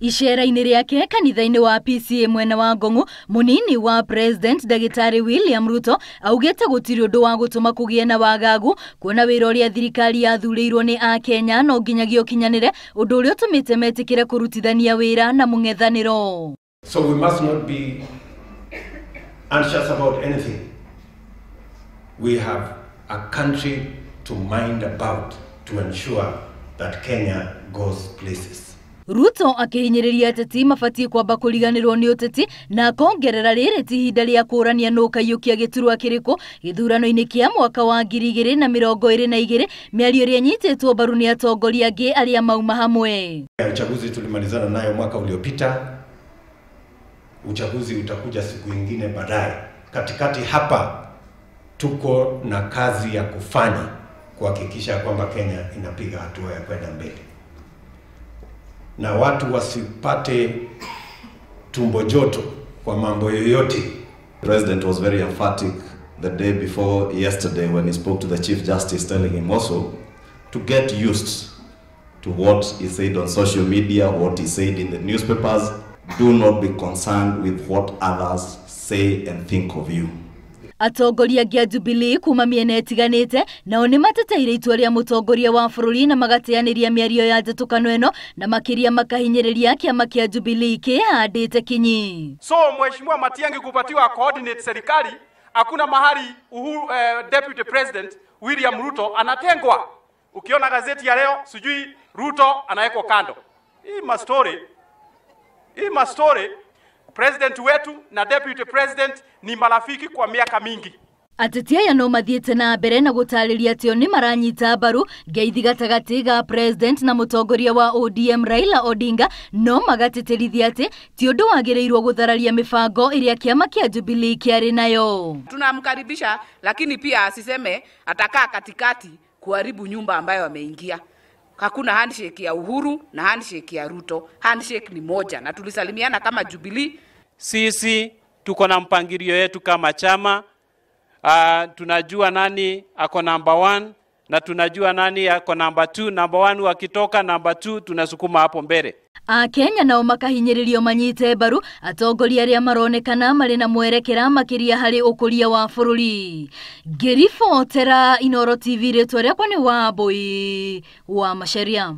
Icera-inĩ rĩake kanitha-inĩ wa PCA mwena wa Ngong'u, munini wa President Dagitari William Ruto augĩte gũtirĩ ũndũ wa gũtũma kũgĩe na wagagu kuona wĩra ũrĩa thirikari yathurĩirwo nĩ Akenya no nginyagia ũkinyanĩre ũndũ ũrĩa ũtũmĩte metĩkĩre kũrutithania wĩra na mũng'ethanĩro. So we must not be anxious about anything. We have a country to mind about to ensure that Kenya goes places. Ruto akihinyĩrĩria ateti mabatie kwamba kũriganĩrwo nĩ ũteti na akongerera rĩrĩ ti ihinda rĩa kũrania nũ kaiyũkia gĩturwa kĩrĩkũ gĩthurano-inĩ kĩa mwaka wa 2022, mĩario ĩrĩa nyitĩtwo mbaru nĩ atongoria angĩ arĩa mauma hamwe. Uchaguzi tulimalizana nayo mwaka uliopita. Uchaguzi utakuja siku nyingine baadaye. Katikati hapa tuko na kazi ya kufanya kuhakikisha kwamba Kenya inapiga hatua ya kwenda mbele. Na watu wasipate tumbo joto kwa mambo yoyote. The President was very emphatic the day before yesterday when he spoke to the Chief Justice, telling him also to get used to what he said on social media, what he said in the newspapers. Do not be concerned with what others say and think of you. Atongoria a Jubilee kuma mĩena ĩtiganĩte nao nĩ mateteire itua rĩa mũtongoria wa bũrũri na magateanĩria mĩario ya njatũkano ĩno na makĩria makahinyĩrĩria kĩama kĩa Jubilee kĩhandĩte kinyi. So Mheshimiwa Matiang'i kupatiwa coordinate serikali, hakuna mahali Deputy President William Ruto anatengwa. Ukiona gazeti ya leo sijui Ruto anawekwa kando. Hii mastori President wetu na Deputy President ni marafiki kwa miaka mingi. Ateti aya no mathiĩte na mbere na gũtarĩria atĩ nĩ maranyita mbaru ngeithi gatagatĩ ga President na mũtongoria wa ODM Raila Odinga, no magatĩtĩrithia atĩ ti ũndũ wagĩrĩirwo gũthararia mĩbango ĩrĩa kĩama kĩa Jubilee kĩarĩ nayo. Tunamkaribisha, lakini pia asiseme atakaa katikati kuharibu nyumba ambayo ameingia. Hakuna handshake ya Uhuru na handshake ya Ruto. Handshake ni moja na tulisalimiana kama Jubilee. Sisi tuko na mpangilio yetu kama chama. Tunajua nani ako number 1 na tunajua nani ako number 2. Number 1 wakitoka, number 2 tunasukuma hapo mbele. Akenya nao makahinyĩrĩrio manyite mbaru atongoria arĩa maronekana marĩ na mwerekera makĩria harĩ ũkũria wa bũrũri. Ngĩribotera Inooro TV, rĩtwa rĩakwa nĩ Wambui wa Macharia.